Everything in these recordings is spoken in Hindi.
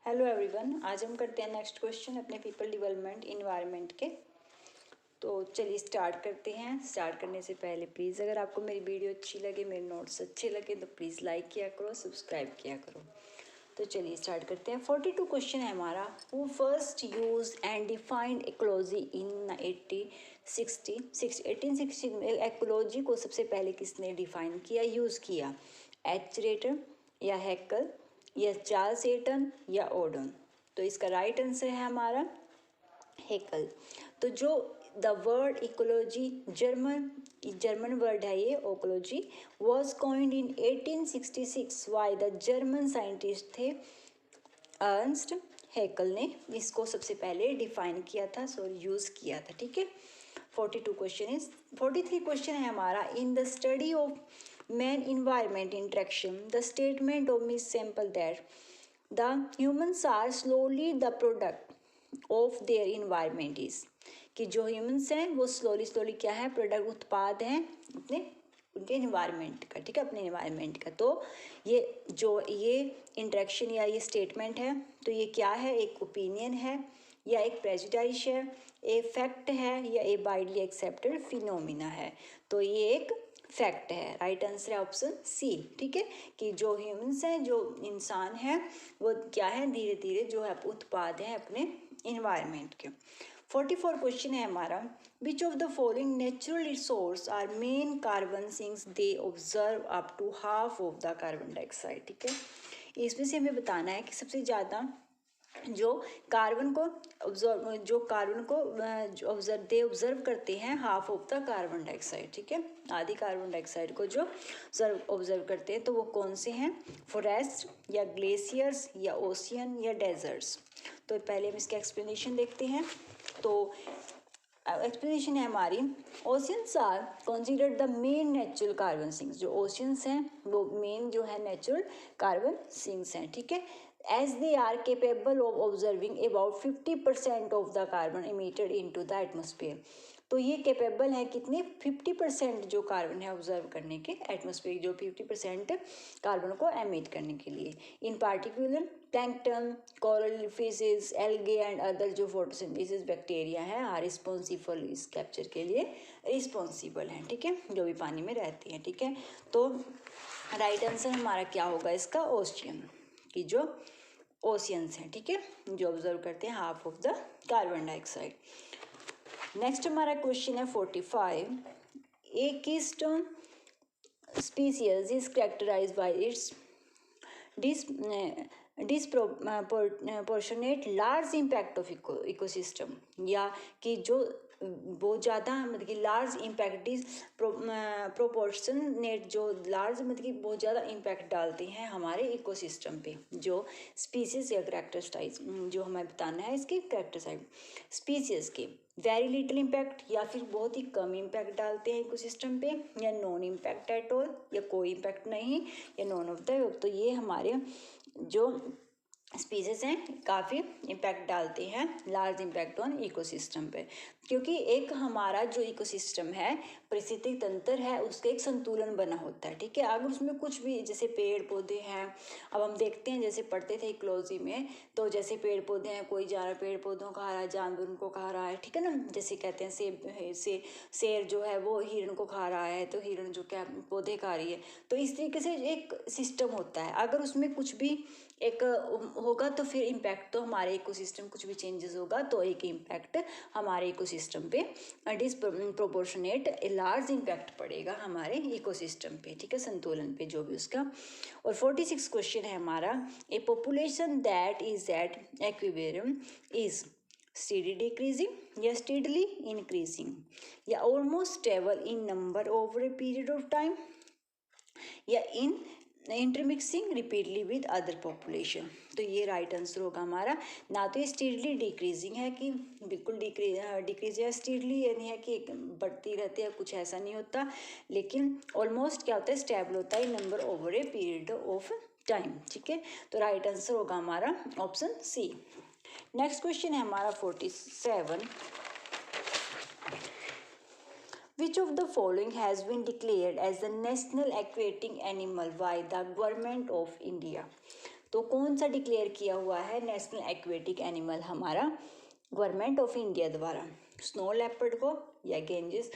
हेलो एवरीवन, आज हम करते हैं नेक्स्ट क्वेश्चन अपने पीपल डेवलपमेंट इन्वायरमेंट के। तो चलिए स्टार्ट करते हैं। स्टार्ट करने से पहले प्लीज़ अगर आपको मेरी वीडियो अच्छी लगे, मेरे नोट्स अच्छे लगे तो प्लीज़ लाइक किया करो, सब्सक्राइब किया करो। तो चलिए स्टार्ट करते हैं। 42 क्वेश्चन है हमारा। Who first use and defined ecology इन 1860 में इकोलॉजी को सबसे पहले किसने डिफाइन किया, यूज़ किया? एच रेटर या हैकल या चार्ल्स एटन या ओडन? तो इसका राइट आंसर है हमारा हेकल। तो जो the word ecology German word है ये ओकोलॉजी was coined in 1866 why the German scientist थे अर्नस्ट हेकल ने इसको सबसे पहले डिफाइन किया था, सॉरी यूज़ किया था। ठीक है। 42 क्वेश्चन इज 43 क्वेश्चन है हमारा। In the study of man environment interaction the statement of Miss Semple that the humans are slowly the product of their environment is, कि जो ह्यूमन्स हैं वो स्लोली क्या है, प्रोडक्ट उत्पाद हैं अपने उनके इन्वायरमेंट का। ठीक है, अपने इन्वायरमेंट का। तो ये इंटरेक्शन या ये स्टेटमेंट है, तो ये क्या है? एक ओपिनियन है या एक प्रेजुडाइज है, ए फैक्ट है या ए वाइडली एक्सेप्टेड फिनोमिना है? तो ये एक फैक्ट है। राइट आंसर है ऑप्शन सी। ठीक है, कि जो ह्यूमंस हैं, जो इंसान हैं, वो क्या है, धीरे धीरे जो है उत्पाद हैं अपने इन्वायरमेंट के। 44 क्वेश्चन है हमारा। Which of the following natural resource are main carbon sinks they observe up to half of the carbon dioxide? ठीक है, इसमें से हमें बताना है कि सबसे ज़्यादा जो कार्बन को ऑब्जर्व करते हैं half of the carbon dioxide. ठीक है, आधी कार्बन डाइऑक्साइड को जो ऑब्जर्व करते हैं, तो वो कौन से हैं? फॉरेस्ट या ग्लेशियर्स या ओशियन या डेजर्ट्स? तो पहले हम इसका एक्सप्लेनेशन देखते हैं। तो एक्सप्लेनेशन है हमारी, oceans are considered the main natural carbon sinks. जो ओशियंस हैं वो मेन जो है नेचुरल कार्बन सिंक्स हैं। ठीक है, as they are capable of observing about 50% of the carbon emitted into the atmosphere. तो ये कैपेबल है कितने? 50% जो कार्बन है ऑब्जर्व करने के, एटमॉस्फेयर जो 50% कार्बन को एमिट करने के लिए। इन particular plankton, coral fishes, algae and other जो फोटोसिंथेसिस बैक्टीरिया है आर रिस्पॉन्सिबल इस कैप्चर के लिए रिस्पॉन्सिबल हैं। ठीक है, जो भी पानी में रहती हैं। ठीक है, तो राइट आंसर हमारा क्या होगा इसका? ओशियन, कि जो ओशियंस हैं, ठीक है, जो ऑब्जर्व करते हैं half of the carbon dioxide. Next हमारा क्वेश्चन है 45। A keystone species is characterized by its disproportionate large impact of ecosystem, या कि जो बहुत ज़्यादा मतलब कि लार्ज इम्पैक्ट प्रोपोर्शनेट, जो लार्ज मतलब कि बहुत ज़्यादा इम्पैक्ट डालते हैं हमारे इकोसिस्टम पे। जो स्पीसीज या कैरेक्टरिस्टाइज जो हमें बताना है इसके कैरेक्टरिस्टाइज स्पीसीज के वेरी लिटिल इम्पैक्ट, या फिर बहुत ही कम इम्पैक्ट डालते हैं इकोसिस्टम पे, या नॉन इम्पैक्ट एट ऑल, या कोई इम्पैक्ट नहीं, या नॉन ऑफ द। तो ये हमारे जो स्पीसीज हैं काफ़ी इम्पैक्ट डालते हैं, लार्ज इम्पैक्ट ऑन इकोसिस्टम पे। क्योंकि एक हमारा जो इकोसिस्टम है, पारिस्थितिक तंत्र है, उसका एक संतुलन बना होता है। ठीक है, अगर उसमें कुछ भी जैसे पेड़ पौधे हैं, अब हम देखते हैं जैसे पढ़ते थे इकोलॉजी में, तो जैसे पेड़ पौधे हैं, कोई जा रहा पेड़ पौधों को खा रहा है, जानवर उनको खा रहा है। ठीक है ना, जैसे कहते हैं शेर जो है वो हिरण को खा रहा है, तो हिरण जो क्या पौधे खा रही है। तो इस तरीके से एक सिस्टम होता है। अगर उसमें कुछ भी एक होगा तो फिर इम्पैक्ट तो हमारे इकोसिस्टम, कुछ भी चेंजेस होगा तो एक इम्पैक्ट हमारे इकोसिस्टम पे डिसप्रोपोर्शनेट लार्ज इम्पैक्ट पड़ेगा हमारे इकोसिस्टम पे। ठीक है, संतुलन पे जो भी उसका। और 46 क्वेश्चन है हमारा। A population that is at equilibrium is steady decreasing या स्टेडली इंक्रीजिंग, या almost stable in number over a period of time, या in intermixing repeatedly with other population? तो ये राइट आंसर होगा हमारा। ना तो ये स्टीडली डिक्रीजिंग है कि बिल्कुल डिक्रीज या स्टीडली यानी है कि बढ़ती रहती है, कुछ ऐसा नहीं होता, लेकिन ऑलमोस्ट क्या होता है? स्टेबल होता है number over a period of time. ठीक है, तो राइट आंसर होगा हमारा ऑप्शन सी। नेक्स्ट क्वेश्चन है हमारा 47। Which of the following has been declared as the national aquatic animal by the government of India? तो कौन सा डिक्लेयर किया हुआ है नेशनल एक्वेटिक एनिमल हमारा गवर्नमेंट ऑफ इंडिया द्वारा? स्नो लेपर्ड को या गेंजिस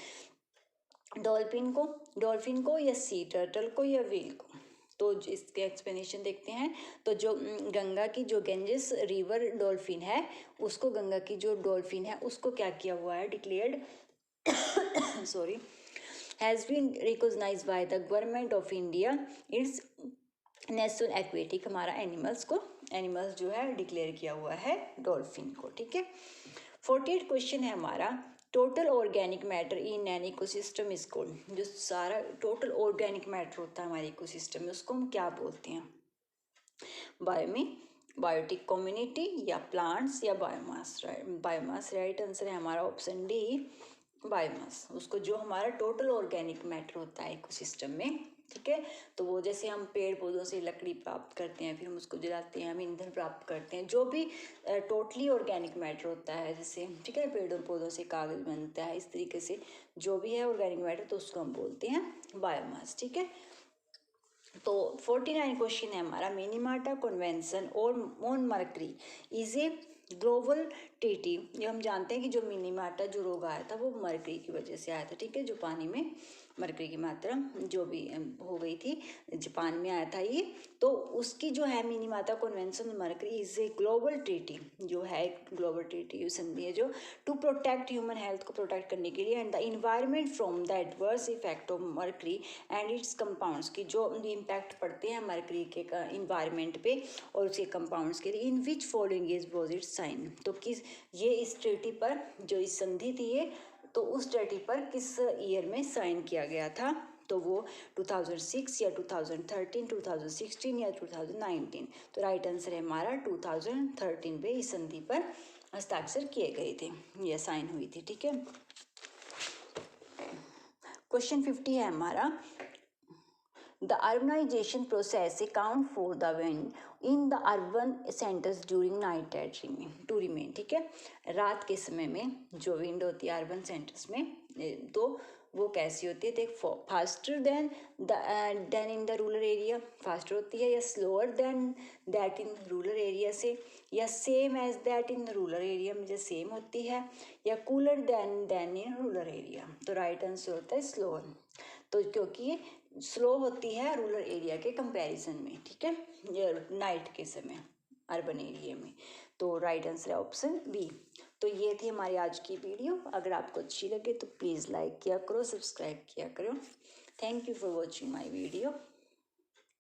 डॉल्फिन को या सी टर्टल को या व्हेल को? तो इसके एक्सप्लेनेशन देखते हैं। तो जो गंगा की जो गेंजिस रिवर डॉल्फिन है उसको, गंगा की जो डॉल्फिन है उसको क्या किया हुआ है declared sorry has been recognised by the government of India it's national aquatic हमारा एनिमल्स जो है डिक्लेयर किया हुआ है डॉल्फिन को। ठीक है। 48 क्वेश्चन है हमारा total organic matter in an ecosystem is called. जो सारा टोटल ऑर्गेनिक मैटर होता है हमारे इकोसिस्टम में उसको हम क्या बोलते हैं? बायोटिक कम्युनिटी या प्लांट्स या बायोमास? बायोमास राइट आंसर है हमारा ऑप्शन डी बायोमास। उसको जो हमारा टोटल ऑर्गेनिक मैटर होता है इकोसिस्टम में। ठीक है। तो वो जैसे हम पेड़ पौधों से लकड़ी प्राप्त करते हैं, फिर हम उसको जलाते हैं, हम ईंधन प्राप्त करते हैं, जो भी टोटली ऑर्गेनिक मैटर होता है जैसे, ठीक है, पेड़ों पौधों से कागज बनता है, इस तरीके से जो भी है ऑर्गेनिक मैटर तो उसको हम बोलते हैं बायोमास। ठीक है। तो 49 क्वेश्चन है हमारा मिनीमाटा कन्वेंशन और on mercury is a global treaty. ये हम जानते हैं कि जो मिनीमाटा जो रोग आया था वो मर्करी की वजह से आया था। ठीक है। जो पानी में मर्करी की मात्रा जो भी हो गई थी, जापान में आया था ये। तो उसकी जो है मिनीमाटा convention mercury is a global treaty, जो है ग्लोबल ट्रीटी संधि है जो टू प्रोटेक्ट ह्यूमन हेल्थ को प्रोटेक्ट करने के लिए and the environment from the adverse effect of mercury and it's compounds की जो इम्पैक्ट पड़ते हैं मर्करी के इन्वायरमेंट पे और उसके कंपाउंड्स के लिए in which following is was its sign. तो किस ये इस ट्रीटी पर जो इस संधि थी ये, तो उस ट्रीटी पर किस ईयर में साइन किया गया था? तो वो 2006 या 2013, 2016 या 2019। तो राइट आंसर है हमारा 2013 पे इस संधि पर हस्ताक्षर किए गए थे, ये साइन हुई थी। ठीक है। क्वेश्चन 50 है हमारा the urbanisation process account for the wind in the urban centres during night to remain. ठीक है। रात के समय में जो विंड होती है अर्बन सेंटर्स में, तो वो कैसी होती है? देख, faster than in the rural area, faster होती है, या slower than that in rural area से, या same as that in rural area में जो सेम होती है, या cooler than in rural area. तो राइट आंसर होता है स्लोअर। तो क्योंकि स्लो होती है रूरल एरिया के कंपैरिजन में। ठीक है। नाइट के समय अर्बन एरिया में। तो राइट आंसर है ऑप्शन बी। तो ये थी हमारी आज की वीडियो। अगर आपको अच्छी लगे तो प्लीज़ लाइक किया करो, सब्सक्राइब किया करो। Thank you for watching my video.